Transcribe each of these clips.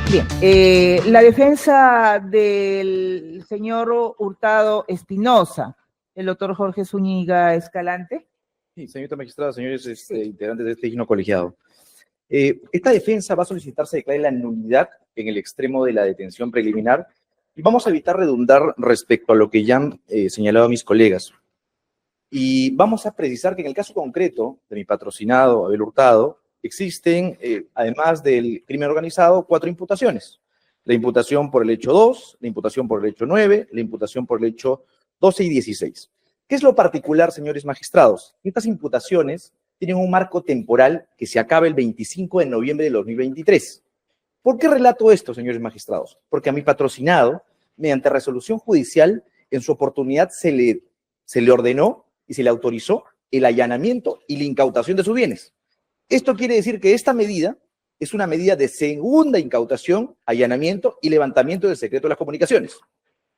Bien, la defensa del señor Hurtado Espinosa, el doctor Jorge Zúñiga Escalante. Sí, señorita magistrada, señores Sí. integrantes de este digno colegiado. Esta defensa va a solicitar se declare la nulidad en el extremo de la detención preliminar y vamos a evitar redundar respecto a lo que ya han señalado mis colegas. Y vamos a precisar que en el caso concreto de mi patrocinado, Abel Hurtado, existen, además del crimen organizado, 4 imputaciones. La imputación por el hecho 2, la imputación por el hecho 9, la imputación por el hecho 12 y 16. ¿Qué es lo particular, señores magistrados? Estas imputaciones tienen un marco temporal que se acaba el 25 de noviembre de 2023. ¿Por qué relato esto, señores magistrados? Porque a mi patrocinado, mediante resolución judicial, en su oportunidad se le ordenó y se le autorizó el allanamiento y la incautación de sus bienes. Esto quiere decir que esta medida es una medida de segunda incautación, allanamiento y levantamiento del secreto de las comunicaciones.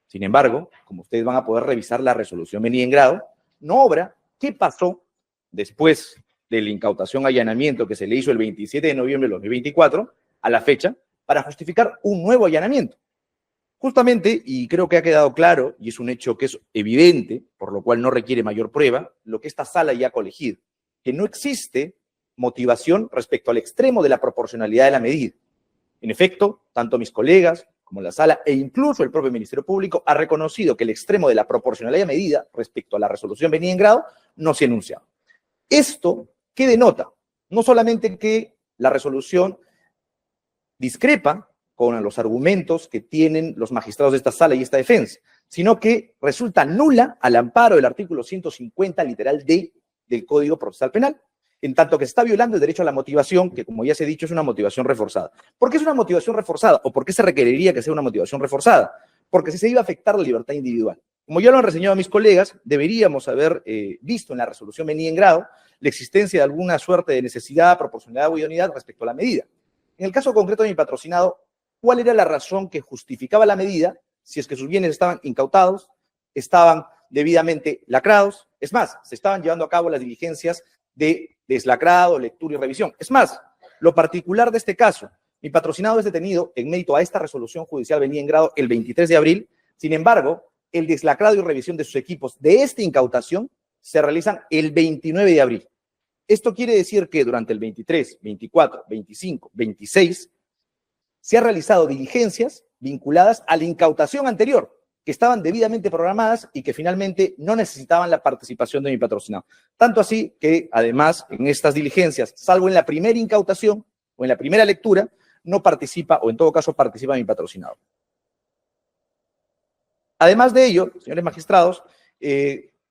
Sin embargo, como ustedes van a poder revisar la resolución venida en grado, no obra qué pasó después de la incautación allanamiento que se le hizo el 27 de noviembre de 2024 a la fecha para justificar un nuevo allanamiento. Justamente, y creo que ha quedado claro, y es un hecho que es evidente, por lo cual no requiere mayor prueba, lo que esta sala ya ha colegido, que no existe motivación respecto al extremo de la proporcionalidad de la medida. En efecto, tanto mis colegas como la sala e incluso el propio Ministerio Público ha reconocido que el extremo de la proporcionalidad de medida respecto a la resolución venida en grado no se ha enunciado. ¿Esto qué denota? No solamente que la resolución discrepa con los argumentos que tienen los magistrados de esta sala y esta defensa, sino que resulta nula al amparo del artículo 150, literal D, del Código Procesal Penal, en tanto que se está violando el derecho a la motivación, que como ya se ha dicho es una motivación reforzada. ¿Por qué es una motivación reforzada? ¿O por qué se requeriría que sea una motivación reforzada? Porque si se iba a afectar la libertad individual. Como ya lo han reseñado mis colegas, deberíamos haber visto en la resolución venida en grado la existencia de alguna suerte de necesidad, proporcionalidad o idoneidad respecto a la medida. En el caso concreto de mi patrocinado, ¿cuál era la razón que justificaba la medida si es que sus bienes estaban incautados, estaban debidamente lacrados? Es más, se estaban llevando a cabo las diligencias de deslacrado, lectura y revisión. Es más, lo particular de este caso, mi patrocinado es detenido en mérito a esta resolución judicial venida en grado el 23 de abril. Sin embargo, el deslacrado y revisión de sus equipos de esta incautación se realizan el 29 de abril. Esto quiere decir que durante el 23, 24, 25, 26 se han realizado diligencias vinculadas a la incautación anterior, que estaban debidamente programadas y que finalmente no necesitaban la participación de mi patrocinado. Tanto así que, además, en estas diligencias, salvo en la primera incautación o en la primera lectura, no participa, o en todo caso participa mi patrocinado. Además de ello, señores magistrados,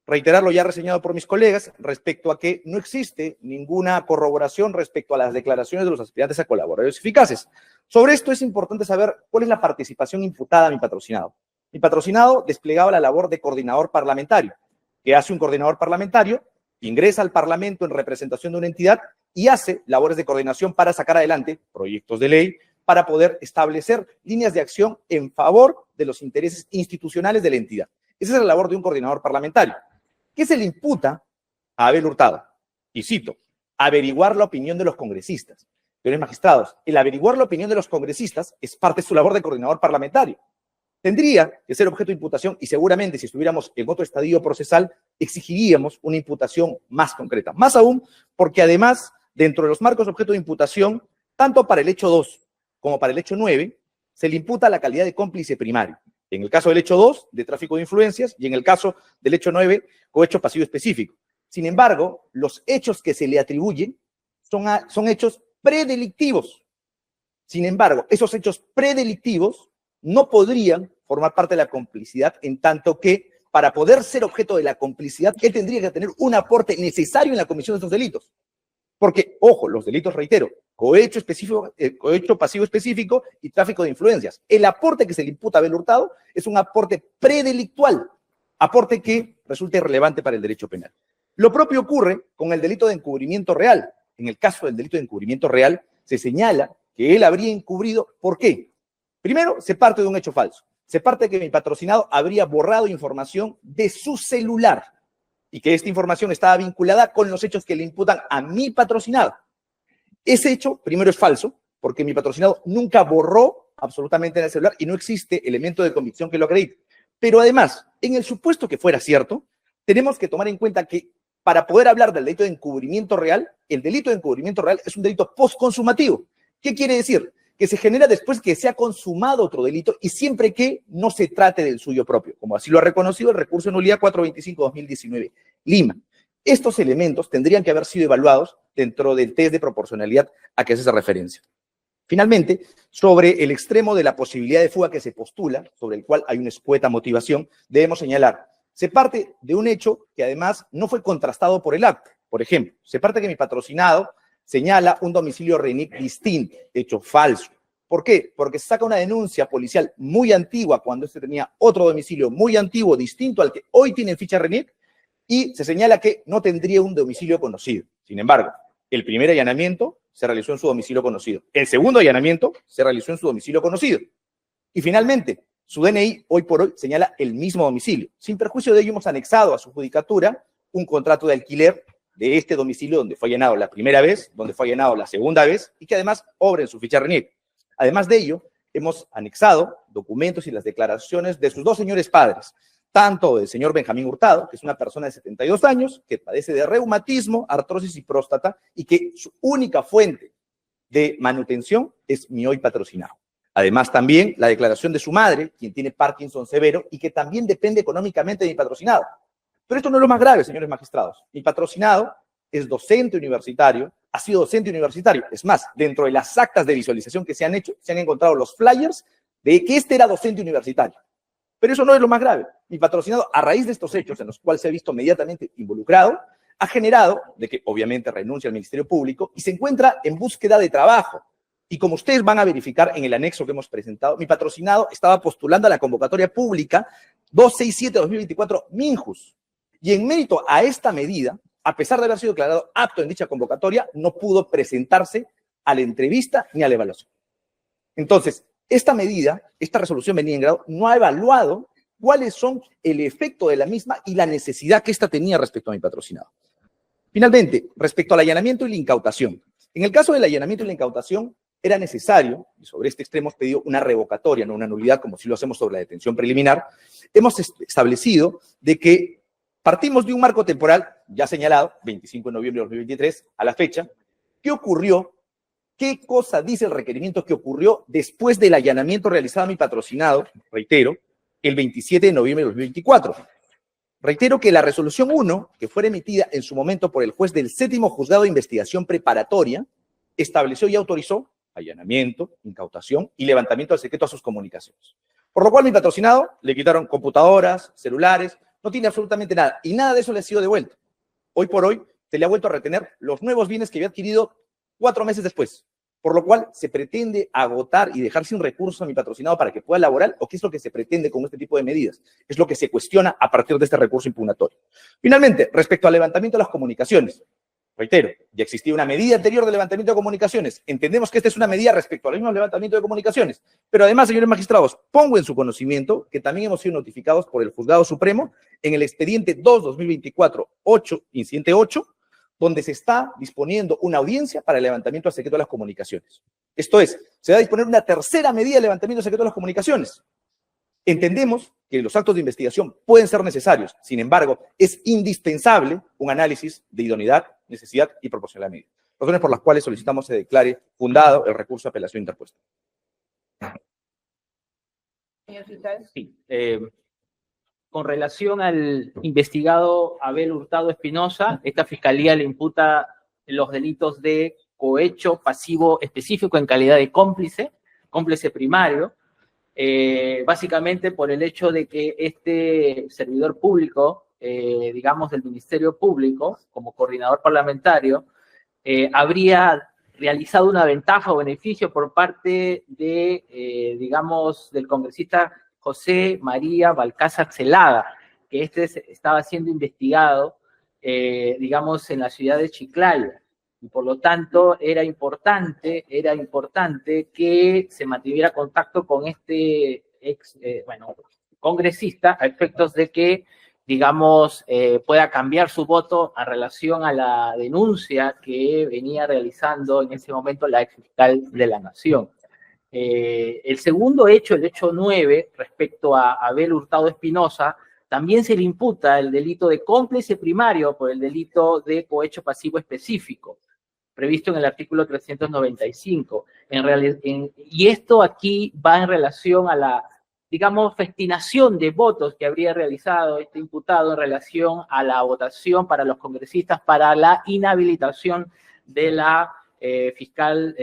reiterar lo ya reseñado por mis colegas respecto a que no existe ninguna corroboración respecto a las declaraciones de los aspirantes a colaboradores eficaces. Sobre esto es importante saber cuál es la participación imputada a mi patrocinado. Mi patrocinado desplegaba la labor de coordinador parlamentario. ¿Qué hace un coordinador parlamentario? Ingresa al Parlamento en representación de una entidad y hace labores de coordinación para sacar adelante proyectos de ley, para poder establecer líneas de acción en favor de los intereses institucionales de la entidad. Esa es la labor de un coordinador parlamentario. ¿Qué se le imputa a Abel Hurtado? Y cito, averiguar la opinión de los congresistas. Señores magistrados, el averiguar la opinión de los congresistas es parte de su labor de coordinador parlamentario. Tendría que ser objeto de imputación y seguramente si estuviéramos en otro estadio procesal exigiríamos una imputación más concreta. Más aún porque además, dentro de los marcos objeto de imputación, tanto para el hecho 2 como para el hecho 9, se le imputa la calidad de cómplice primario. En el caso del hecho 2, de tráfico de influencias, y en el caso del hecho 9, cohecho pasivo específico. Sin embargo, los hechos que se le atribuyen son hechos predelictivos. Sin embargo, esos hechos predelictivos no podrían formar parte de la complicidad, en tanto que para poder ser objeto de la complicidad, él tendría que tener un aporte necesario en la comisión de estos delitos. Porque, ojo, los delitos, reitero, cohecho pasivo específico y tráfico de influencias. El aporte que se le imputa a Abel Hurtado es un aporte predelictual, aporte que resulta irrelevante para el derecho penal. Lo propio ocurre con el delito de encubrimiento real. En el caso del delito de encubrimiento real, se señala que él habría encubrido. ¿Por qué? Primero, se parte de un hecho falso. Se parte de que mi patrocinado habría borrado información de su celular y que esta información estaba vinculada con los hechos que le imputan a mi patrocinado. Ese hecho, primero, es falso, porque mi patrocinado nunca borró absolutamente en el celular y no existe elemento de convicción que lo acredite. Pero además, en el supuesto que fuera cierto, tenemos que tomar en cuenta que para poder hablar del delito de encubrimiento real, el delito de encubrimiento real es un delito postconsumativo. ¿Qué quiere decir? Que se genera después que se ha consumado otro delito y siempre que no se trate del suyo propio, como así lo ha reconocido el recurso de nulidad 425-2019 Lima. Estos elementos tendrían que haber sido evaluados dentro del test de proporcionalidad a que se hace referencia. Finalmente, sobre el extremo de la posibilidad de fuga que se postula, sobre el cual hay una escueta motivación, debemos señalar, se parte de un hecho que además no fue contrastado por el acta. Por ejemplo, se parte que mi patrocinado señala un domicilio RENIEC distinto, hecho falso. ¿Por qué? Porque se saca una denuncia policial muy antigua cuando este tenía otro domicilio muy antiguo, distinto al que hoy tiene en ficha RENIEC, y se señala que no tendría un domicilio conocido. Sin embargo, el primer allanamiento se realizó en su domicilio conocido. El segundo allanamiento se realizó en su domicilio conocido. Y finalmente, su DNI hoy por hoy señala el mismo domicilio. Sin perjuicio de ello, hemos anexado a su judicatura un contrato de alquiler de este domicilio donde fue allanado la primera vez, donde fue allanado la segunda vez y que además obra en su ficha RENIEC. Además de ello, hemos anexado documentos y las declaraciones de sus dos señores padres, tanto del señor Benjamín Hurtado, que es una persona de 72 años, que padece de reumatismo, artrosis y próstata, y que su única fuente de manutención es mi hoy patrocinado. Además, también la declaración de su madre, quien tiene Parkinson severo y que también depende económicamente de mi patrocinado. Pero esto no es lo más grave, señores magistrados. Mi patrocinado es docente universitario, ha sido docente universitario. Es más, dentro de las actas de visualización que se han hecho, se han encontrado los flyers de que este era docente universitario. Pero eso no es lo más grave. Mi patrocinado, a raíz de estos hechos en los cuales se ha visto inmediatamente involucrado, ha generado de que obviamente renuncia al Ministerio Público y se encuentra en búsqueda de trabajo. Y como ustedes van a verificar en el anexo que hemos presentado, mi patrocinado estaba postulando a la convocatoria pública 267-2024 Minjus. Y en mérito a esta medida, a pesar de haber sido declarado apto en dicha convocatoria, no pudo presentarse a la entrevista ni a la evaluación. Entonces, esta medida, esta resolución venida en grado, no ha evaluado cuáles son el efecto de la misma y la necesidad que ésta tenía respecto a mi patrocinado. Finalmente, respecto al allanamiento y la incautación. En el caso del allanamiento y la incautación, era necesario, y sobre este extremo hemos pedido una revocatoria, no una nulidad, como si lo hacemos sobre la detención preliminar, hemos establecido de que partimos de un marco temporal ya señalado, 25 de noviembre de 2023, a la fecha. ¿Qué ocurrió? ¿Qué cosa dice el requerimiento que ocurrió después del allanamiento realizado a mi patrocinado? Reitero, el 27 de noviembre de 2024. Reitero que la resolución 1, que fue emitida en su momento por el juez del 7º Juzgado de Investigación Preparatoria, estableció y autorizó allanamiento, incautación y levantamiento del secreto a sus comunicaciones. Por lo cual mi patrocinado le quitaron computadoras, celulares, no tiene absolutamente nada, y nada de eso le ha sido devuelto. Hoy por hoy se le ha vuelto a retener los nuevos bienes que había adquirido 4 meses después, por lo cual se pretende agotar y dejar sin recursos a mi patrocinado para que pueda laborar, o qué es lo que se pretende con este tipo de medidas. Es lo que se cuestiona a partir de este recurso impugnatorio. Finalmente, respecto al levantamiento de las comunicaciones, reitero, ya existía una medida anterior de levantamiento de comunicaciones. Entendemos que esta es una medida respecto al mismo levantamiento de comunicaciones. Pero además, señores magistrados, pongo en su conocimiento que también hemos sido notificados por el Juzgado Supremo en el expediente 2-2024-8, incidente 8, donde se está disponiendo una audiencia para el levantamiento del secreto de las comunicaciones. Esto es, se va a disponer una tercera medida de levantamiento del secreto de las comunicaciones. Entendemos que los actos de investigación pueden ser necesarios, sin embargo, es indispensable un análisis de idoneidad, necesidad y proporcionalidad de la medida. Razones por las cuales solicitamos se declare fundado el recurso de apelación interpuesto. Sí, con relación al investigado Abel Hurtado Espinosa, esta fiscalía le imputa los delitos de cohecho pasivo específico en calidad de cómplice primario, básicamente por el hecho de que este servidor público, digamos del Ministerio Público, como coordinador parlamentario, habría realizado una ventaja o beneficio por parte de, digamos, del congresista José María Balcázar Zelada, que estaba siendo investigado, digamos, en la ciudad de Chiclayo. Y por lo tanto era importante que se mantuviera contacto con este congresista a efectos de que, digamos, pueda cambiar su voto en relación a la denuncia que venía realizando en ese momento la ex fiscal de la Nación. El segundo hecho, el hecho 9, respecto a Abel Hurtado Espinosa, también se le imputa el delito de cómplice primario por el delito de cohecho pasivo específico, previsto en el artículo 395. Y esto aquí va en relación a la, digamos, festinación de votos que habría realizado este imputado en relación a la votación para los congresistas para la inhabilitación de la fiscal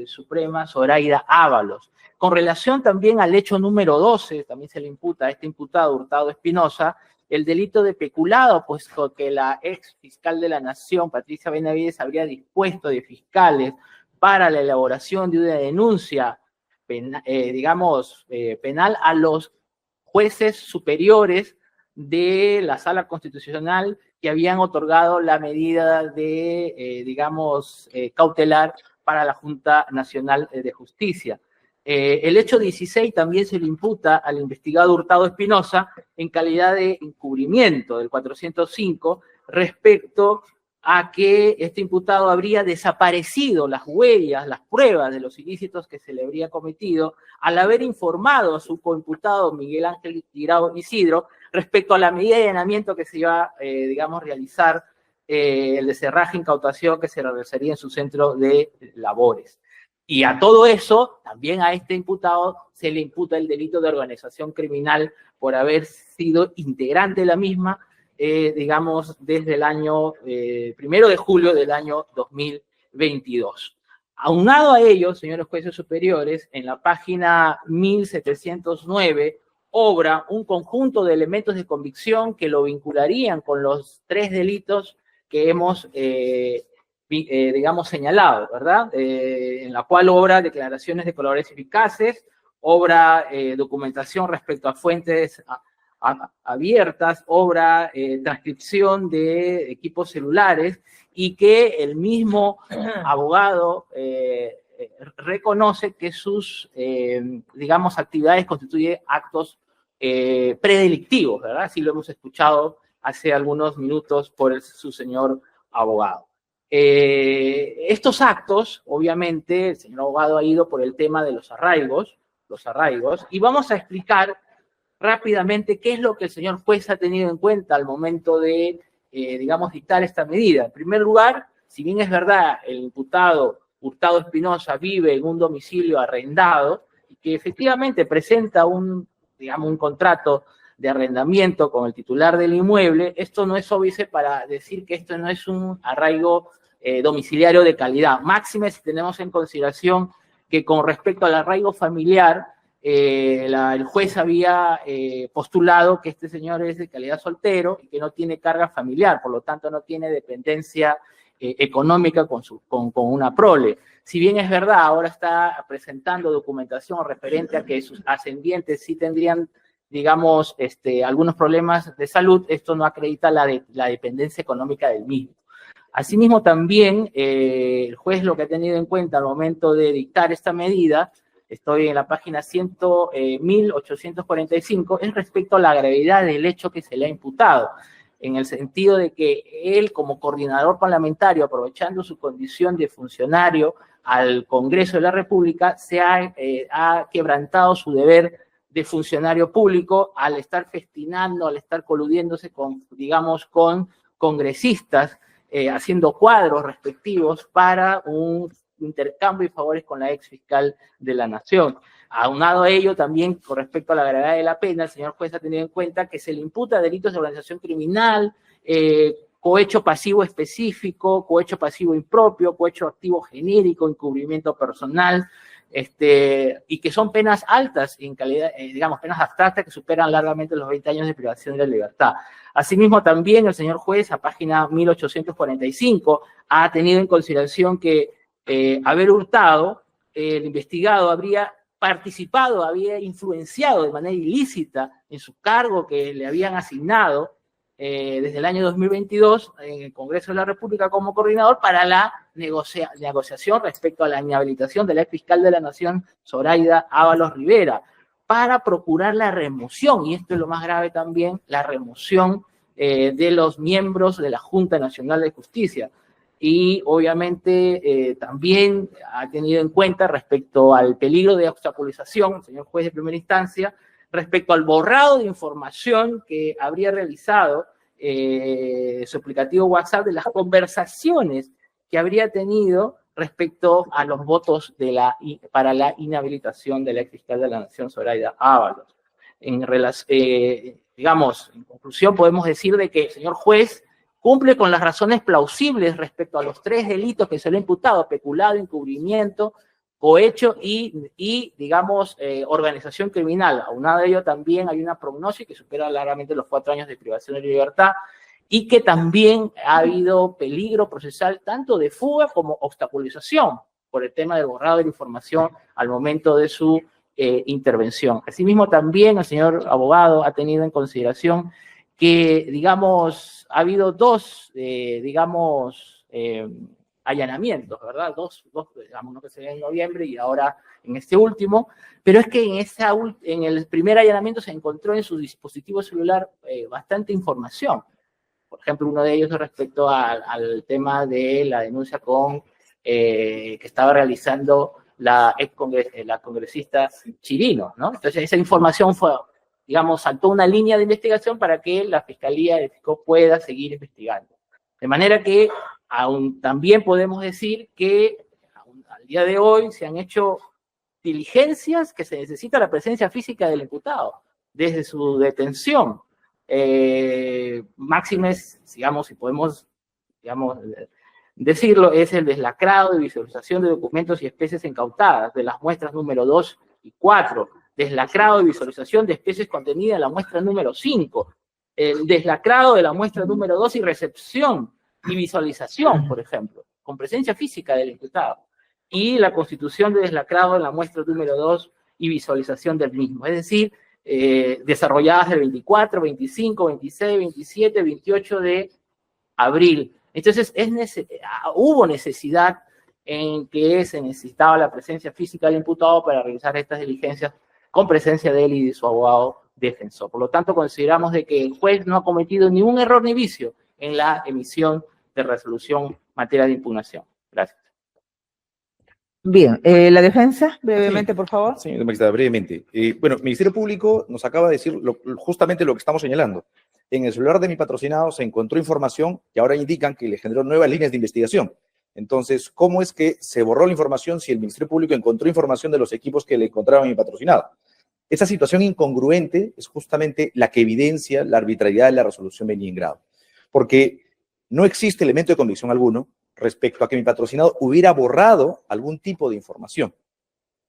suprema Zoraida Ábalos. Con relación también al hecho número 12, también se le imputa a este imputado Hurtado Espinosa el delito de peculado, puesto que la ex fiscal de la Nación, Patricia Benavides, habría dispuesto de fiscales para la elaboración de una denuncia penal a los jueces superiores de la Sala Constitucional que habían otorgado la medida de, cautelar para la Junta Nacional de Justicia. El hecho 16 también se le imputa al investigado Hurtado Espinosa en calidad de encubrimiento del 405 respecto a que este imputado habría desaparecido las huellas, las pruebas de los ilícitos que se le habría cometido al haber informado a su coimputado Miguel Ángel Tirado Isidro respecto a la medida de allanamiento que se iba a realizar, el de cerraje e incautación que se realizaría en su centro de labores. Y a todo eso, también a este imputado se le imputa el delito de organización criminal por haber sido integrante de la misma, desde el año 1 de julio del año 2022. Aunado a ello, señores jueces superiores, en la página 1709 obra un conjunto de elementos de convicción que lo vincularían con los 3 delitos que hemos señalado, ¿verdad? En la cual obra declaraciones de colores eficaces, obra documentación respecto a fuentes abiertas, obra transcripción de equipos celulares, y que el mismo abogado reconoce que sus, actividades constituyen actos predelictivos, ¿verdad? Así lo hemos escuchado hace algunos minutos por su señor abogado. Estos actos, obviamente, el señor abogado ha ido por el tema de los arraigos, y vamos a explicar rápidamente qué es lo que el señor juez ha tenido en cuenta al momento de, dictar esta medida. En primer lugar, si bien es verdad, el imputado Hurtado Espinosa vive en un domicilio arrendado y que efectivamente presenta un contrato de arrendamiento con el titular del inmueble, esto no es óbice para decir que esto no es un arraigo domiciliario de calidad. Máxime si tenemos en consideración que con respecto al arraigo familiar, el juez había postulado que este señor es de calidad soltero y que no tiene carga familiar, por lo tanto no tiene dependencia económica con una prole. Si bien es verdad, ahora está presentando documentación referente a que sus ascendientes sí tendrían, algunos problemas de salud, esto no acredita la dependencia económica del mismo. Asimismo, también el juez lo que ha tenido en cuenta al momento de dictar esta medida, estoy en la página 1845, es respecto a la gravedad del hecho que se le ha imputado, en el sentido de que él, como coordinador parlamentario, aprovechando su condición de funcionario al Congreso de la República, se ha quebrantado su deber de funcionario público al estar festinando, al estar coludiéndose con congresistas, haciendo cuadros respectivos para un intercambio de favores con la ex fiscal de la Nación. Aunado a ello, también con respecto a la gravedad de la pena, el señor juez ha tenido en cuenta que se le imputa delitos de organización criminal, cohecho pasivo específico, cohecho pasivo impropio, cohecho activo genérico, encubrimiento personal, y que son penas altas en calidad, penas abstractas que superan largamente los 20 años de privación de la libertad. Asimismo, también el señor juez, a página 1845, ha tenido en consideración que Abel Hurtado, el investigado, habría participado, había influenciado de manera ilícita en su cargo que le habían asignado desde el año 2022 en el Congreso de la República como coordinador para la negociación respecto a la inhabilitación de la ex fiscal de la Nación, Zoraida Ábalos Rivera, para procurar la remoción, y esto es lo más grave también, la remoción de los miembros de la Junta Nacional de Justicia. y obviamente también ha tenido en cuenta respecto al peligro de obstaculización, el señor juez de primera instancia, respecto al borrado de información que habría realizado su aplicativo WhatsApp de las conversaciones que habría tenido respecto a los votos para la inhabilitación de la exfiscal de la Nación, Zoraida Ábalos. Digamos, en conclusión, podemos decir de que el señor juez cumple con las razones plausibles respecto a los 3 delitos que se le ha imputado: peculado, encubrimiento, cohecho y digamos, organización criminal. Aunado a ello, también hay una prognosis que supera largamente los 4 años de privación de libertad, y que también ha habido peligro procesal tanto de fuga como obstaculización por el tema del borrado de la información al momento de su intervención. Asimismo, también el señor abogado ha tenido en consideración que, digamos, ha habido 2, allanamientos, ¿verdad? Dos, digamos, uno que se dio en noviembre y ahora en este último, pero es que en el primer allanamiento se encontró en su dispositivo celular bastante información. Por ejemplo, uno de ellos respecto al tema de la denuncia que estaba realizando la congresista Chirino, ¿no? Entonces, esa información fue, digamos, saltó una línea de investigación para que la Fiscalía de Fisco pueda seguir investigando. De manera que también podemos decir que al día de hoy se han hecho diligencias que se necesita la presencia física del imputado desde su detención. Máximes, digamos, si podemos, digamos, decirlo, es el deslacrado de visualización de documentos y especies incautadas de las muestras número 2 y 4, deslacrado de visualización de especies contenidas en la muestra número 5, el deslacrado de la muestra número 2 y recepción y visualización, por ejemplo, con presencia física del imputado, y la constitución de deslacrado en la muestra número 2 y visualización del mismo, es decir, desarrolladas el 24, 25, 26, 27, 28 de abril. Entonces, hubo necesidad en que se necesitaba la presencia física del imputado para realizar estas diligencias con presencia de él y de su abogado defensor. Por lo tanto, consideramos de que el juez no ha cometido ningún error ni vicio en la emisión de resolución en materia de impugnación. Gracias. Bien, la defensa, brevemente, Sí, por favor. señor magistrado, brevemente. Bueno, el Ministerio Público nos acaba de decir justamente lo que estamos señalando. En el celular de mi patrocinado se encontró información que ahora indican que le generó nuevas líneas de investigación. Entonces, ¿cómo es que se borró la información si el Ministerio Público encontró información de los equipos que le encontraban a mi patrocinado? Esa situación incongruente es justamente la que evidencia la arbitrariedad de la resolución venida en grado. Porque no existe elemento de convicción alguno respecto a que mi patrocinado hubiera borrado algún tipo de información.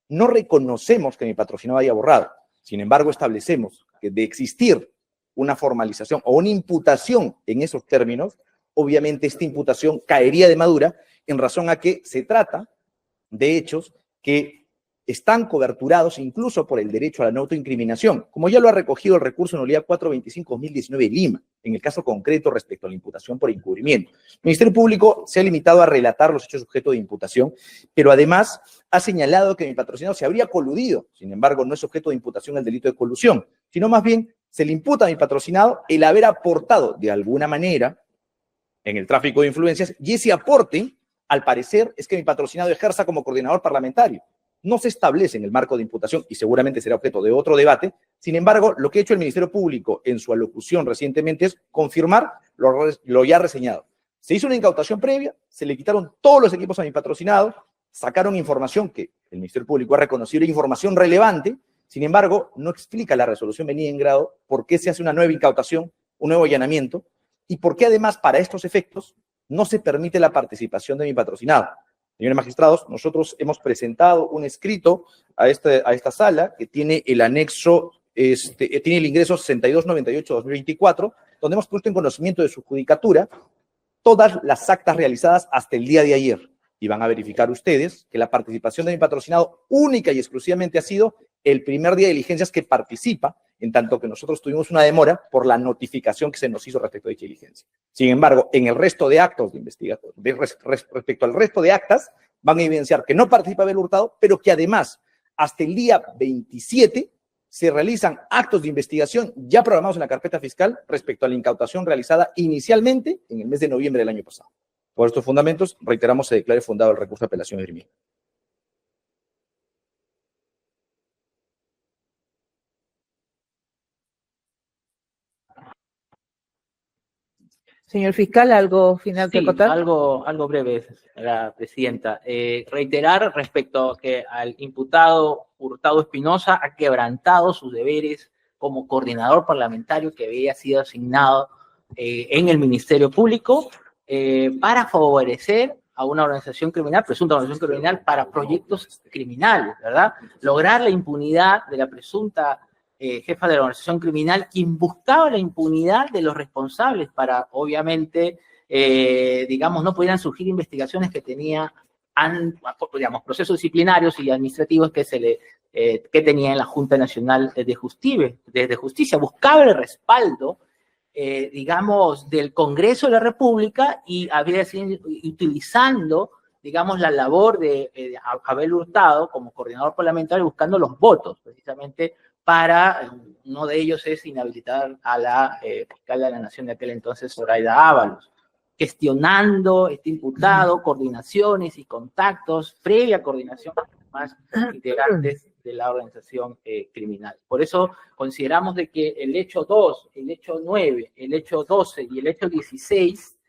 No reconocemos que mi patrocinado haya borrado. Sin embargo, establecemos que de existir una formalización o una imputación en esos términos, obviamente esta imputación caería de madura en razón a que se trata de hechos que están coberturados incluso por el derecho a la no autoincriminación, como ya lo ha recogido el recurso de nulidad 425-2019 de Lima, en el caso concreto respecto a la imputación por encubrimiento. El Ministerio Público se ha limitado a relatar los hechos sujetos de imputación, pero además ha señalado que mi patrocinado se habría coludido. Sin embargo, no es objeto de imputación el delito de colusión, sino más bien se le imputa a mi patrocinado el haber aportado de alguna manera en el tráfico de influencias, y ese aporte, al parecer, es que mi patrocinado ejerza como coordinador parlamentario. No se establece en el marco de imputación y seguramente será objeto de otro debate. Sin embargo, lo que ha hecho el Ministerio Público en su alocución recientemente es confirmar lo ya reseñado. Se hizo una incautación previa, se le quitaron todos los equipos a mi patrocinado, sacaron información que el Ministerio Público ha reconocido era información relevante. Sin embargo, no explica la resolución venida en grado por qué se hace una nueva incautación, un nuevo allanamiento, y por qué además para estos efectos no se permite la participación de mi patrocinado. Señores magistrados, nosotros hemos presentado un escrito a esta sala que tiene el anexo, tiene el ingreso 6298-2024, donde hemos puesto en conocimiento de su judicatura todas las actas realizadas hasta el día de ayer. Y van a verificar ustedes que la participación de mi patrocinado única y exclusivamente ha sido el primer día de diligencias que participa, en tanto que nosotros tuvimos una demora por la notificación que se nos hizo respecto a dicha diligencia. Sin embargo, en el resto de actos de investigación, respecto al resto de actas, van a evidenciar que no participa Abel Hurtado, pero que además, hasta el día 27, se realizan actos de investigación ya programados en la carpeta fiscal respecto a la incautación realizada inicialmente en el mes de noviembre del año pasado. Por estos fundamentos, reiteramos, se declare fundado el recurso de apelación esgrimido. Señor fiscal, ¿algo final que Sí, acotar? algo breve, señora presidenta. Reiterar respecto a que al imputado Hurtado Espinosa ha quebrantado sus deberes como coordinador parlamentario que había sido asignado en el Ministerio Público para favorecer a una organización criminal, presunta organización criminal, para proyectos criminales, ¿verdad? Lograr la impunidad de la presunta jefa de la organización criminal, quien buscaba la impunidad de los responsables para, obviamente, digamos, no pudieran surgir investigaciones que tenía, digamos, procesos disciplinarios y administrativos que tenía en la Junta Nacional de Justicia. Buscaba el respaldo, digamos, del Congreso de la República y había sido utilizando, digamos, la labor de Abel Hurtado como coordinador parlamentario, buscando los votos, precisamente para, uno de ellos es inhabilitar a la fiscal de la Nación de aquel entonces, Zoraida Ábalos, gestionando este imputado, coordinaciones y contactos, previa coordinación con los demás integrantes de la organización criminal. Por eso consideramos de que el hecho 2, el hecho 9, el hecho 12 y el hecho 16,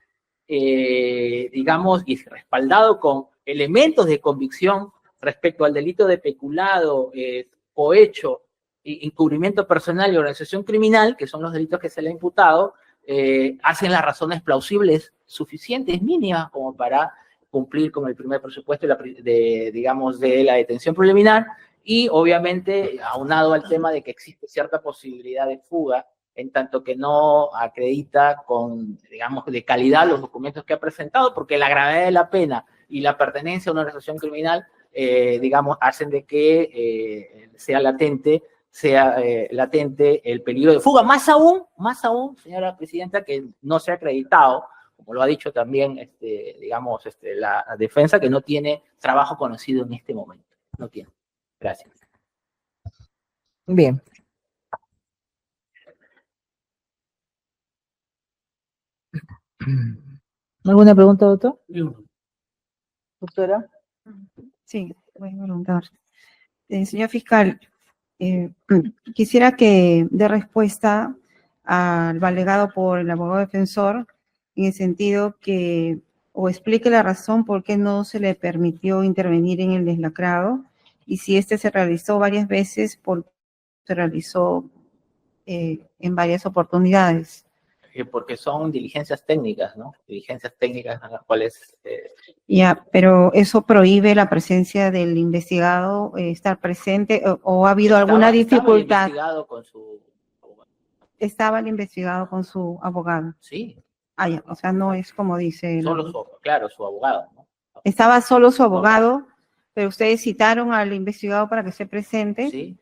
digamos, y respaldado con elementos de convicción respecto al delito de peculado, cohecho, encubrimiento personal y organización criminal, que son los delitos que se le ha imputado, hacen las razones plausibles suficientes, mínimas, como para cumplir con el primer presupuesto digamos, de la detención preliminar, y obviamente aunado al tema de que existe cierta posibilidad de fuga, en tanto que no acredita con, digamos, de calidad los documentos que ha presentado, porque la gravedad de la pena y la pertenencia a una organización criminal, digamos, hacen de que sea latente el peligro de fuga, más aún, señora presidenta, que no se ha acreditado, como lo ha dicho también, digamos, la defensa, que no tiene trabajo conocido en este momento. No tiene. Gracias. Bien. ¿Alguna pregunta, doctor? Doctora. Sí, voy a preguntar. Señor fiscal, quisiera que dé respuesta al alegado por el abogado defensor en el sentido que, o explique la razón por qué no se le permitió intervenir en el deslacrado y si este se realizó varias veces, porque se realizó en varias oportunidades. Porque son diligencias técnicas, ¿no? Diligencias técnicas en las cuales... Ya, pero eso prohíbe la presencia del investigado, estar presente, o ha habido alguna dificultad. Estaba el investigado con su abogado. Sí. Ah, ya, o sea, no es como dice. Claro, su abogado, ¿no? Estaba solo su abogado, pero ustedes citaron al investigado para que esté presente. Sí.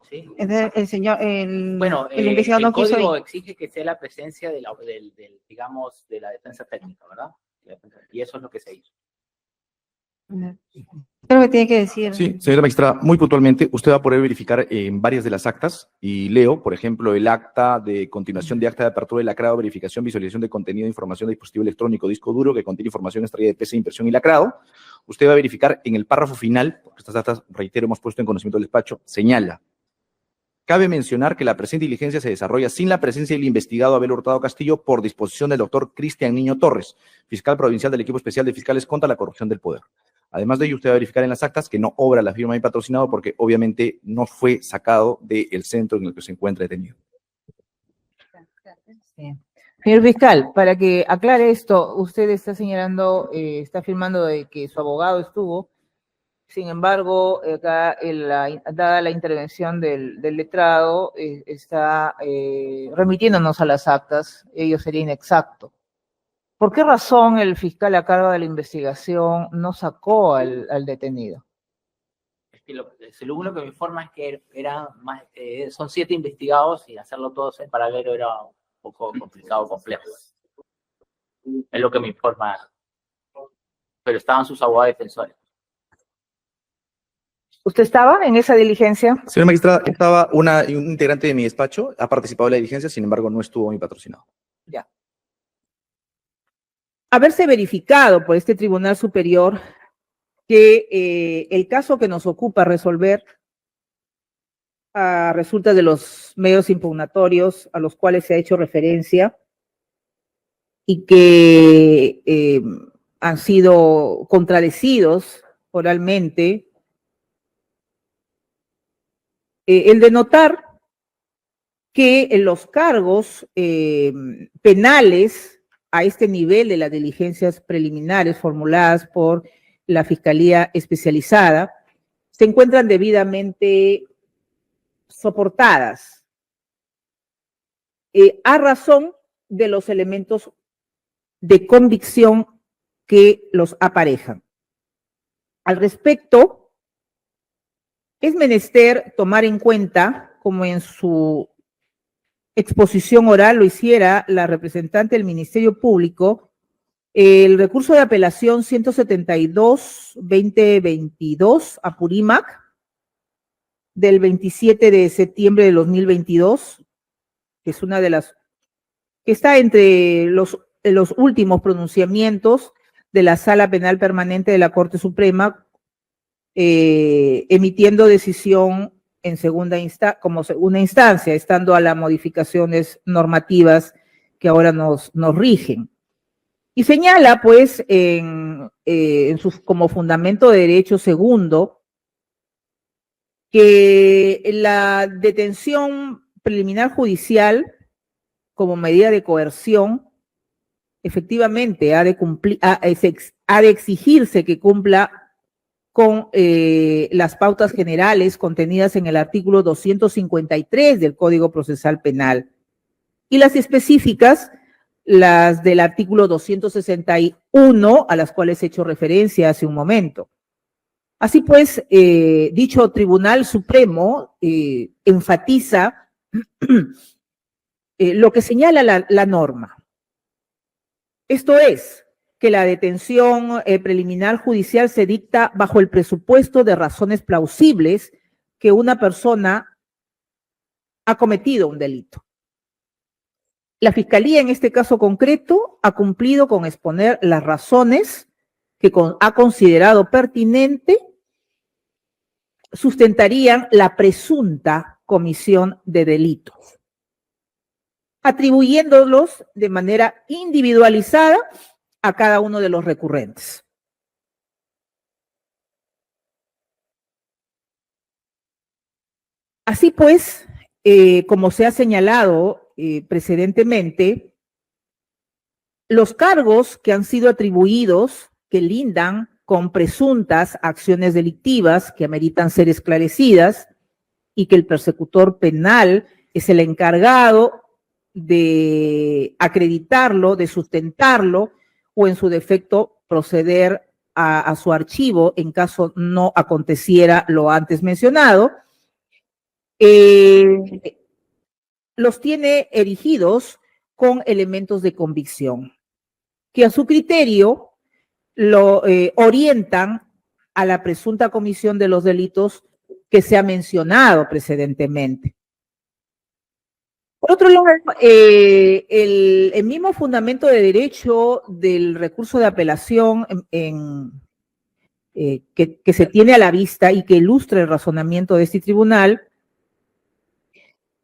Sí. Entonces, el el investigador no quiso código ir. exige que sea la presencia digamos, de la defensa técnica, ¿verdad? Y eso es lo que se hizo. Creo que tiene que decir. Sí, señora magistrada, muy puntualmente, usted va a poder verificar en varias de las actas, y leo, por ejemplo, el acta de continuación de acta de apertura del lacrado, verificación, visualización de contenido de información de dispositivo electrónico, disco duro, que contiene información extraída de PC, impresión y lacrado. Usted va a verificar en el párrafo final, porque estas actas, reitero, hemos puesto en conocimiento del despacho, señala: cabe mencionar que la presente diligencia se desarrolla sin la presencia del investigado Abel Hurtado Castillo por disposición del doctor Cristian Niño Torres, fiscal provincial del equipo especial de fiscales contra la corrupción del poder. Además de ello, usted va a verificar en las actas que no obra la firma de patrocinado porque obviamente no fue sacado del centro en el que se encuentra detenido. Sí. Señor fiscal, para que aclare esto, usted está señalando, está afirmando de que su abogado estuvo. Sin embargo, acá, dada la intervención del letrado, está remitiéndonos a las actas, ello sería inexacto. ¿Por qué razón el fiscal a cargo de la investigación no sacó al detenido? Es que lo único que me informa es que son 7 investigados y hacerlo todos en paralelo era un poco complicado, complejo. Es lo que me informa. Pero estaban sus abogados defensores. ¿Usted estaba en esa diligencia? Señora magistrada, estaba un integrante de mi despacho, ha participado en la diligencia, sin embargo no estuvo mi patrocinado. Ya. haberse verificado por este Tribunal Superior que el caso que nos ocupa resolver resulta de los medios impugnatorios a los cuales se ha hecho referencia y que han sido contradecidos oralmente, el de notar que los cargos penales a este nivel de las diligencias preliminares formuladas por la Fiscalía Especializada se encuentran debidamente soportadas a razón de los elementos de convicción que los aparejan. Al respecto, es menester tomar en cuenta, como en su exposición oral lo hiciera la representante del Ministerio Público, el recurso de apelación 172-2022 Apurímac del 27 de septiembre de 2022, que es una de las que está entre los últimos pronunciamientos de la Sala Penal Permanente de la Corte Suprema, emitiendo decisión en como segunda instancia, estando a las modificaciones normativas que ahora nos rigen. Y señala, pues, como fundamento de derecho segundo, que la detención preliminar judicial como medida de coerción efectivamente ha de exigirse que cumpla con las pautas generales contenidas en el artículo 253 del Código Procesal Penal y las específicas, las del artículo 261, a las cuales he hecho referencia hace un momento. Así pues, dicho Tribunal Supremo enfatiza lo que señala la norma. Esto es, que la detención preliminar judicial se dicta bajo el presupuesto de razones plausibles que una persona ha cometido un delito. La Fiscalía, en este caso concreto, ha cumplido con exponer las razones que ha considerado pertinente sustentarían la presunta comisión de delitos, atribuyéndolos de manera individualizada a cada uno de los recurrentes. Así pues, como se ha señalado precedentemente, los cargos que han sido atribuidos, que lindan con presuntas acciones delictivas que ameritan ser esclarecidas y que el persecutor penal es el encargado de acreditarlo, de sustentarlo o en su defecto proceder a su archivo en caso no aconteciera lo antes mencionado, los tiene erigidos con elementos de convicción que a su criterio lo orientan a la presunta comisión de los delitos que se ha mencionado precedentemente. Por otro lado, el mismo fundamento de derecho del recurso de apelación que se tiene a la vista y que ilustra el razonamiento de este tribunal,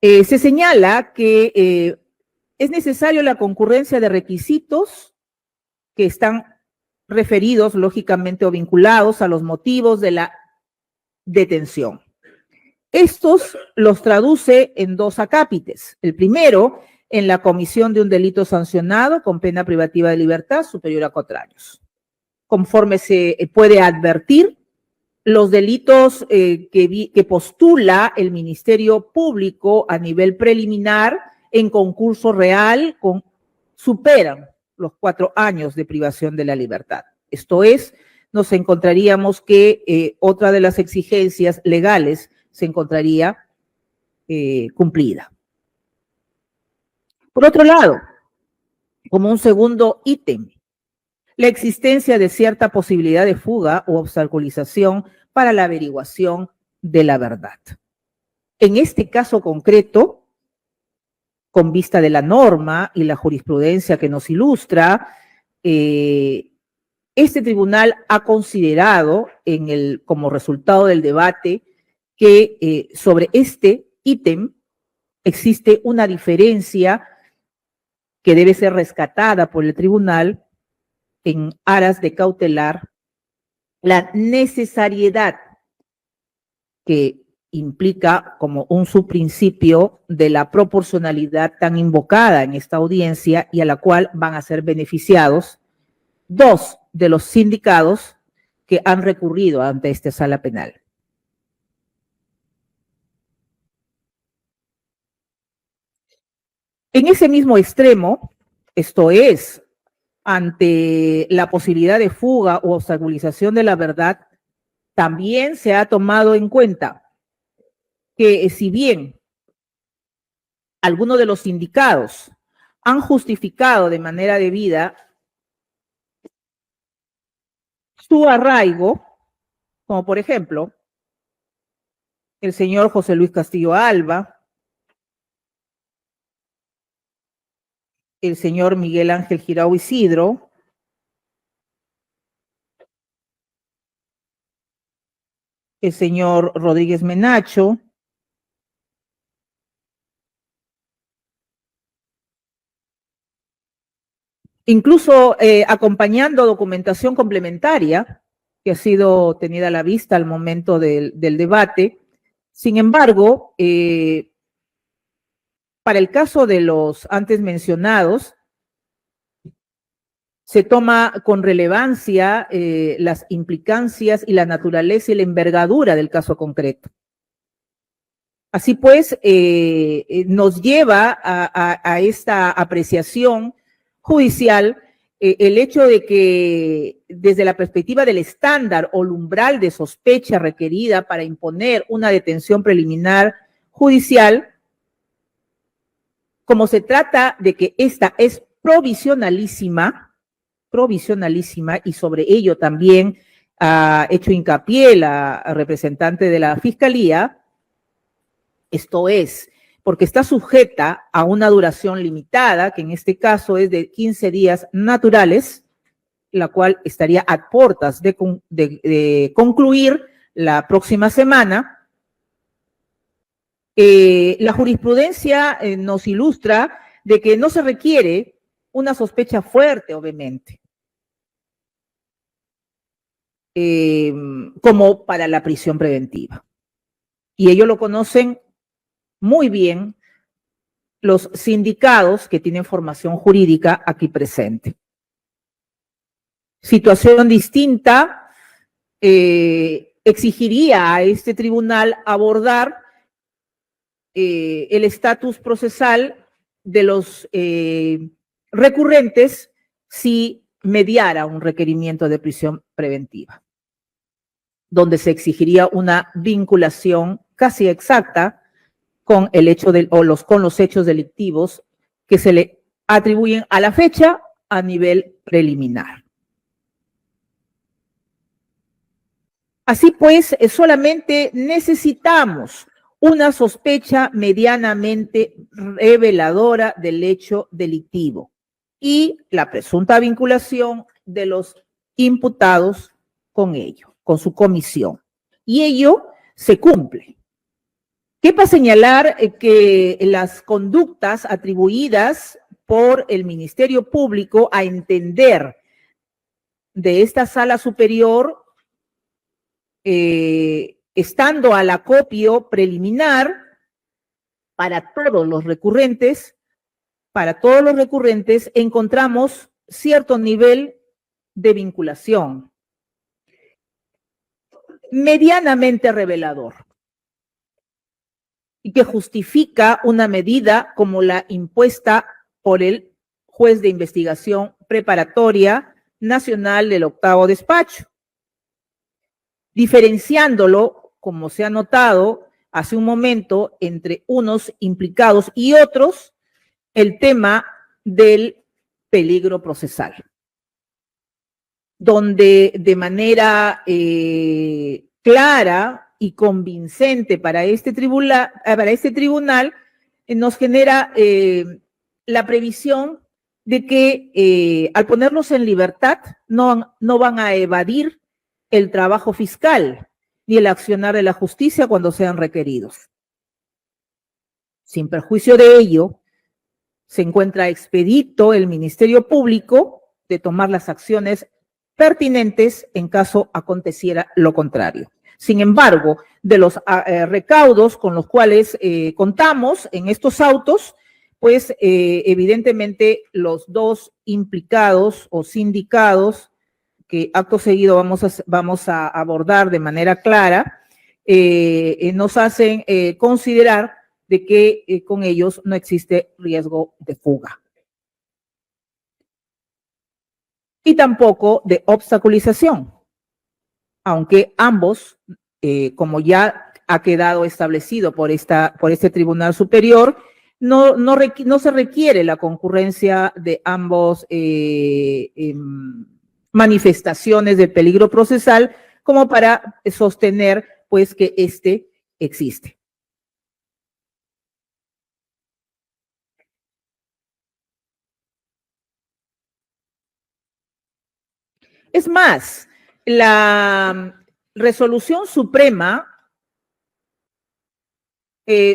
se señala que es necesario la concurrencia de requisitos que están referidos, lógicamente, o vinculados a los motivos de la detención. Estos los traduce en dos acápites. El primero, en la comisión de un delito sancionado con pena privativa de libertad superior a 4 años. Conforme se puede advertir, los delitos que postula el Ministerio Público a nivel preliminar en concurso real superan los 4 años de privación de la libertad. Esto es, nos encontraríamos que otra de las exigencias legales se encontraría cumplida. Por otro lado, como un segundo ítem, la existencia de cierta posibilidad de fuga u obstaculización para la averiguación de la verdad. En este caso concreto, con vista de la norma y la jurisprudencia que nos ilustra, este tribunal ha considerado como resultado del debate que sobre este ítem existe una diferencia que debe ser rescatada por el tribunal en aras de cautelar la necesariedad que implica como un subprincipio de la proporcionalidad tan invocada en esta audiencia y a la cual van a ser beneficiados 2 de los sindicados que han recurrido ante esta sala penal. En ese mismo extremo, esto es, ante la posibilidad de fuga o obstaculización de la verdad, también se ha tomado en cuenta que si bien algunos de los sindicados han justificado de manera debida su arraigo, como por ejemplo el señor José Luis Castillo Alba, el señor Miguel Ángel Girau Isidro, el señor Rodríguez Menacho, incluso acompañando documentación complementaria que ha sido tenida a la vista al momento del debate. Sin embargo, para el caso de los antes mencionados, se toma con relevancia las implicancias y la naturaleza y la envergadura del caso concreto. Así pues, nos lleva a esta apreciación judicial el hecho de que desde la perspectiva del estándar o el umbral de sospecha requerida para imponer una detención preliminar judicial, como se trata de que esta es provisionalísima, y sobre ello también ha hecho hincapié la representante de la Fiscalía, esto es, porque está sujeta a una duración limitada, que en este caso es de 15 días naturales, la cual estaría a puertas de concluir la próxima semana. La jurisprudencia nos ilustra de que no se requiere una sospecha fuerte, obviamente, como para la prisión preventiva. Y ellos lo conocen muy bien los sindicados que tienen formación jurídica aquí presente. Situación distinta exigiría a este tribunal abordar el estatus procesal de los recurrentes si mediara un requerimiento de prisión preventiva, donde se exigiría una vinculación casi exacta con el hecho con los hechos delictivos que se le atribuyen a la fecha a nivel preliminar. Así pues, solamente necesitamos una sospecha medianamente reveladora del hecho delictivo y la presunta vinculación de los imputados con ello, con su comisión. Y ello se cumple. Quepa señalar que las conductas atribuidas por el Ministerio Público a entender de esta sala superior, estando al acopio preliminar para todos los recurrentes, encontramos cierto nivel de vinculación medianamente revelador y que justifica una medida como la impuesta por el juez de investigación preparatoria nacional del 8º despacho, diferenciándolo, como se ha notado hace un momento, entre unos implicados y otros, el tema del peligro procesal, donde de manera clara y convincente para este tribunal nos genera la previsión de que al ponerlos en libertad no van a evadir el trabajo fiscal ni el accionar de la justicia cuando sean requeridos. Sin perjuicio de ello, se encuentra expedito el Ministerio Público de tomar las acciones pertinentes en caso aconteciera lo contrario. Sin embargo, de los recaudos con los cuales contamos en estos autos, pues evidentemente los dos implicados o sindicados, que acto seguido vamos a abordar de manera clara, nos hacen considerar de que con ellos no existe riesgo de fuga. Y tampoco de obstaculización, aunque ambos, como ya ha quedado establecido por este Tribunal Superior, no se requiere la concurrencia de ambos manifestaciones de peligro procesal como para sostener pues que este existe. Es más, la resolución suprema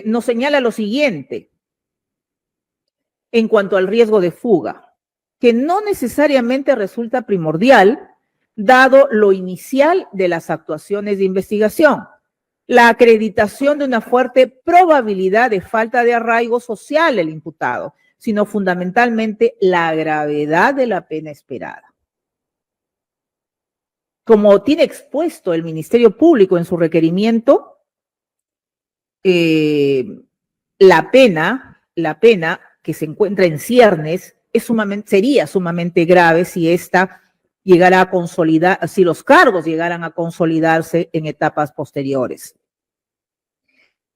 nos señala lo siguiente en cuanto al riesgo de fuga, que no necesariamente resulta primordial dado lo inicial de las actuaciones de investigación, la acreditación de una fuerte probabilidad de falta de arraigo social del imputado, sino fundamentalmente la gravedad de la pena esperada. Como tiene expuesto el Ministerio Público en su requerimiento, la pena que se encuentra en ciernes sería sumamente grave si esta llegara a consolidar, si los cargos llegaran a consolidarse en etapas posteriores.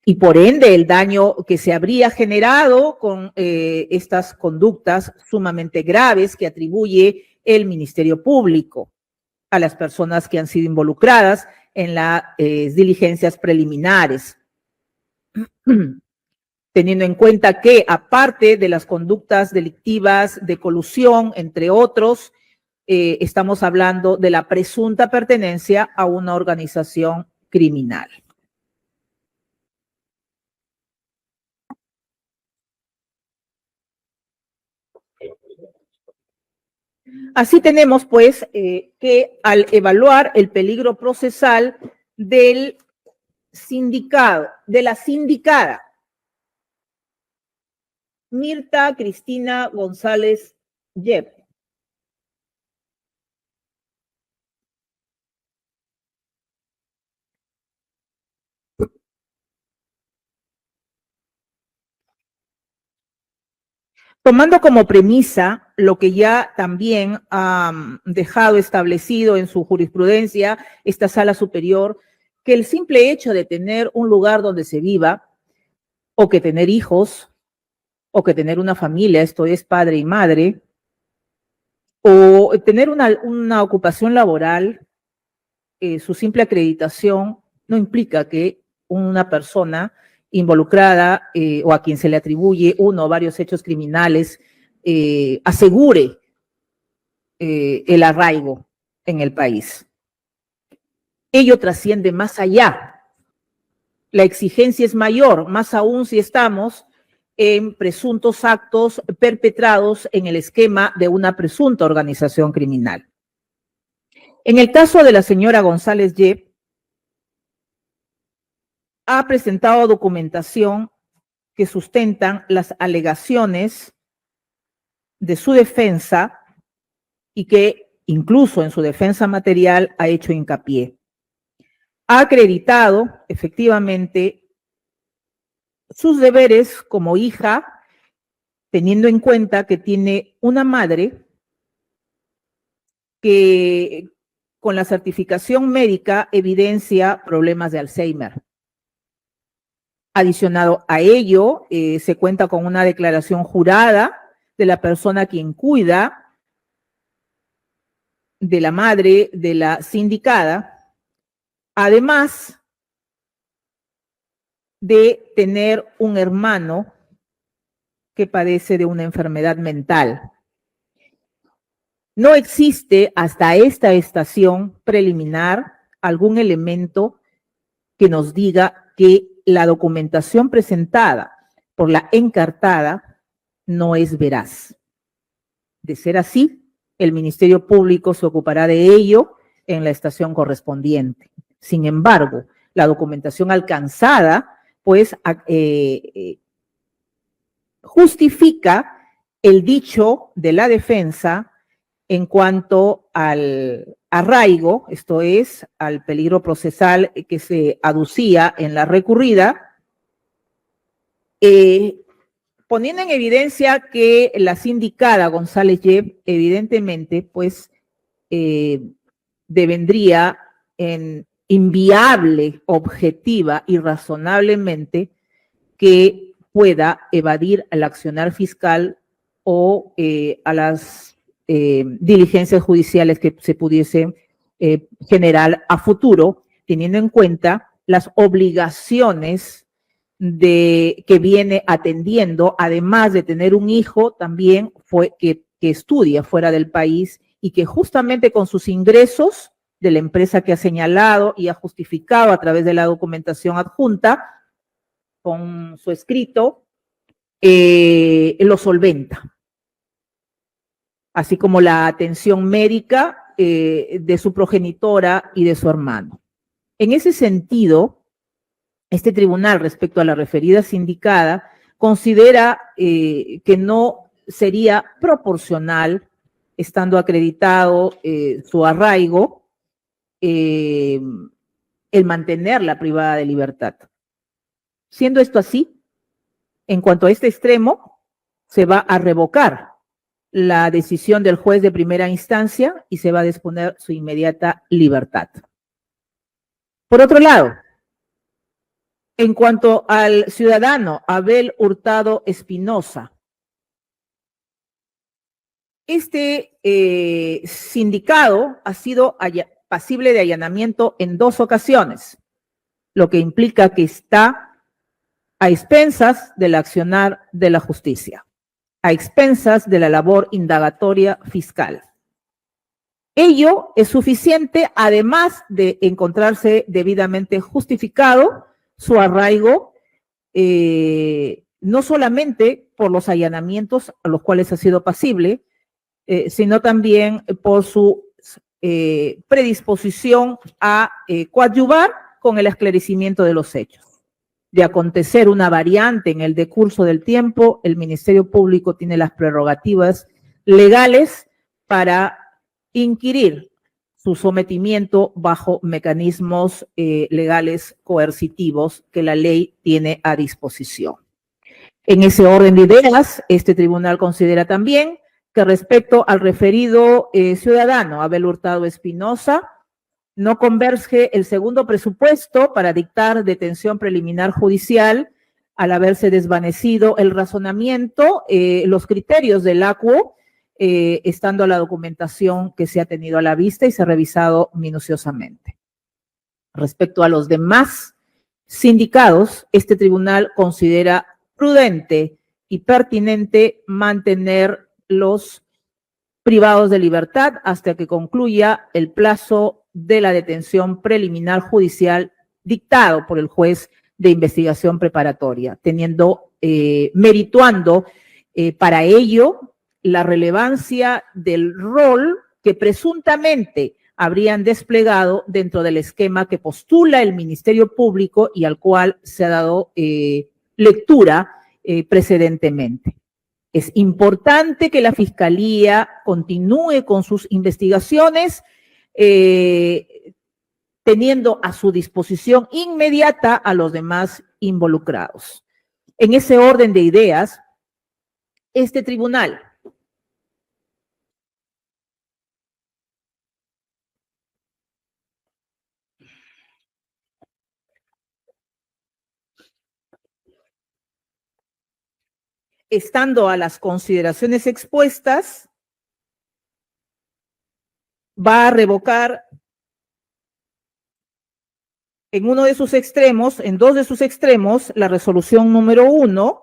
Y por ende, el daño que se habría generado con estas conductas sumamente graves que atribuye el Ministerio Público a las personas que han sido involucradas en las diligencias preliminares. Teniendo en cuenta que, aparte de las conductas delictivas de colusión, entre otros, estamos hablando de la presunta pertenencia a una organización criminal. Así tenemos, pues, que al evaluar el peligro procesal del sindicado, de la sindicada, Mirta Cristina González Yep, tomando como premisa lo que ya también ha dejado establecido en su jurisprudencia esta Sala Superior, que el simple hecho de tener un lugar donde se viva, o que tener hijos, o que tener una familia, esto es padre y madre, o tener una ocupación laboral, su simple acreditación no implica que una persona involucrada o a quien se le atribuye uno o varios hechos criminales asegure el arraigo en el país. Ello trasciende más allá. La exigencia es mayor, más aún si estamos en presuntos actos perpetrados en el esquema de una presunta organización criminal. En el caso de la señora González Yep, ha presentado documentación que sustentan las alegaciones de su defensa y que incluso en su defensa material ha hecho hincapié. Ha acreditado efectivamente sus deberes como hija, teniendo en cuenta que tiene una madre que con la certificación médica evidencia problemas de Alzheimer. Adicionado a ello, se cuenta con una declaración jurada de la persona quien cuida de la madre de la sindicada, además de tener un hermano que padece de una enfermedad mental no existe hasta esta estación preliminar algún elemento que nos diga que la documentación presentada por la encartada no es veraz. De ser así, el Ministerio Público se ocupará de ello en la estación correspondiente. Sin embargo, la documentación alcanzada, pues, justifica el dicho de la defensa en cuanto al arraigo, esto es, al peligro procesal que se aducía en la recurrida, poniendo en evidencia que la sindicada González Yep, evidentemente, pues, devendría en inviable, objetiva y razonablemente que pueda evadir al accionar fiscal o a las diligencias judiciales que se pudiesen generar a futuro, teniendo en cuenta las obligaciones que viene atendiendo, además de tener un hijo también que estudia fuera del país y que justamente con sus ingresos de la empresa que ha señalado y ha justificado a través de la documentación adjunta, con su escrito, lo solventa. Así como la atención médica de su progenitora y de su hermano. En ese sentido, este tribunal, respecto a la referida sindicada, considera que no sería proporcional, estando acreditado su arraigo, el mantenerla privada de libertad. Siendo esto así, en cuanto a este extremo, se va a revocar la decisión del juez de primera instancia y se va a disponer su inmediata libertad. Por otro lado, en cuanto al ciudadano Abel Hurtado Espinosa, este sindicado ha sido pasible de allanamiento en 2 ocasiones, lo que implica que está a expensas del accionar de la justicia, a expensas de la labor indagatoria fiscal. Ello es suficiente, además de encontrarse debidamente justificado su arraigo, no solamente por los allanamientos a los cuales ha sido pasible, sino también por su predisposición a coadyuvar con el esclarecimiento de los hechos. De acontecer una variante en el decurso del tiempo, el Ministerio Público tiene las prerrogativas legales para inquirir su sometimiento bajo mecanismos legales coercitivos que la ley tiene a disposición. En ese orden de ideas, este tribunal considera también que respecto al referido ciudadano Abel Hurtado Espinosa, no converge el segundo presupuesto para dictar detención preliminar judicial al haberse desvanecido el razonamiento, los criterios del ACUO, estando la documentación que se ha tenido a la vista y se ha revisado minuciosamente. Respecto a los demás sindicados, este tribunal considera prudente y pertinente mantener los privados de libertad hasta que concluya el plazo de la detención preliminar judicial dictado por el juez de investigación preparatoria, merituando para ello la relevancia del rol que presuntamente habrían desplegado dentro del esquema que postula el Ministerio Público y al cual se ha dado lectura precedentemente. Es importante que la Fiscalía continúe con sus investigaciones, teniendo a su disposición inmediata a los demás involucrados. En ese orden de ideas, este tribunal estando a las consideraciones expuestas, va a revocar en uno de sus extremos, en 2 de sus extremos, la resolución número 1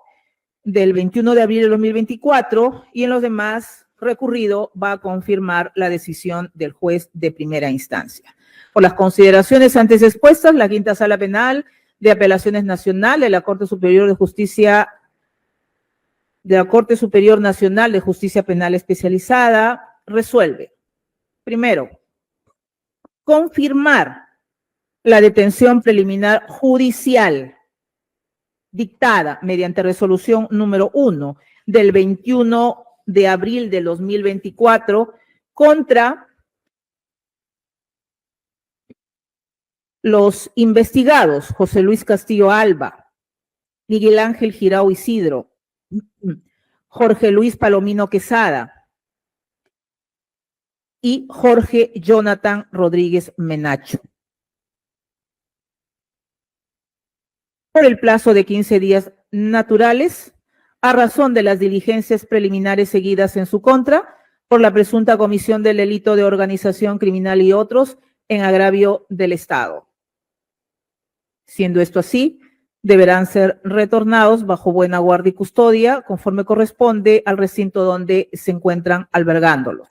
del 21 de abril de 2024 y en los demás recurrido va a confirmar la decisión del juez de primera instancia. Por las consideraciones antes expuestas, la Quinta Sala Penal de Apelaciones Nacional de la Corte Superior de Justicia de la Corte Superior Nacional de Justicia Penal Especializada resuelve, primero, confirmar la detención preliminar judicial dictada mediante resolución número 1 del 21 de abril de 2024 contra los investigados José Luis Castillo Alba, Miguel Ángel Girao Isidro, Jorge Luis Palomino Quesada y Jorge Jonathan Rodríguez Menacho. Por el plazo de 15 días naturales, a razón de las diligencias preliminares seguidas en su contra, por la presunta comisión del delito de organización criminal y otros en agravio del Estado. Siendo esto así, deberán ser retornados bajo buena guardia y custodia, conforme corresponde al recinto donde se encuentran albergándolos.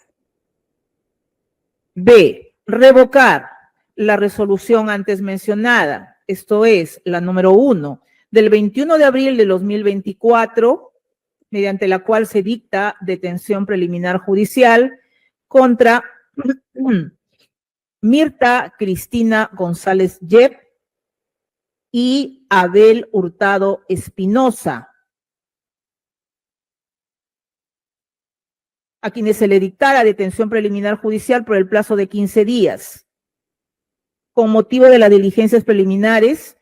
B. Revocar la resolución antes mencionada, esto es, la número 1, del 21 de abril de 2024, mediante la cual se dicta detención preliminar judicial contra Mirta Cristina González Yep y Abel Hurtado Espinosa, a quienes se le dictara detención preliminar judicial por el plazo de 15 días, con motivo de las diligencias preliminares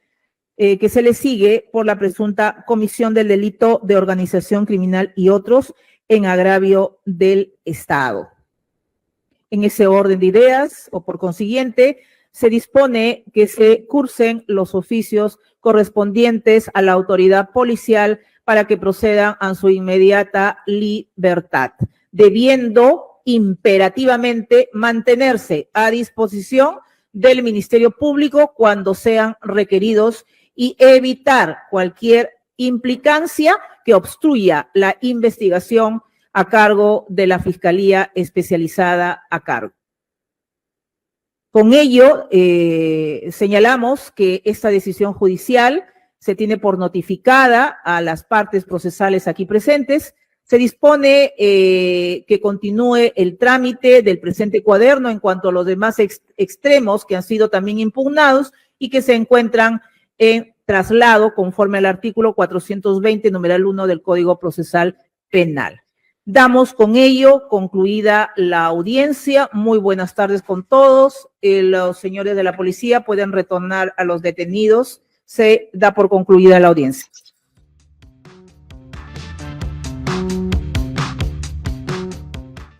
que se le sigue por la presunta comisión del delito de organización criminal y otros en agravio del Estado. En ese orden de ideas, o por consiguiente, se dispone que se cursen los oficios correspondientes a la autoridad policial para que procedan a su inmediata libertad, debiendo imperativamente mantenerse a disposición del Ministerio Público cuando sean requeridos y evitar cualquier implicancia que obstruya la investigación a cargo de la Fiscalía Especializada a cargo. Con ello, señalamos que esta decisión judicial se tiene por notificada a las partes procesales aquí presentes. Se dispone que continúe el trámite del presente cuaderno en cuanto a los demás extremos que han sido también impugnados y que se encuentran en traslado conforme al artículo 420, numeral 1 del Código Procesal Penal. Damos con ello concluida la audiencia. Muy buenas tardes con todos. Los señores de la policía pueden retornar a los detenidos. Se da por concluida la audiencia.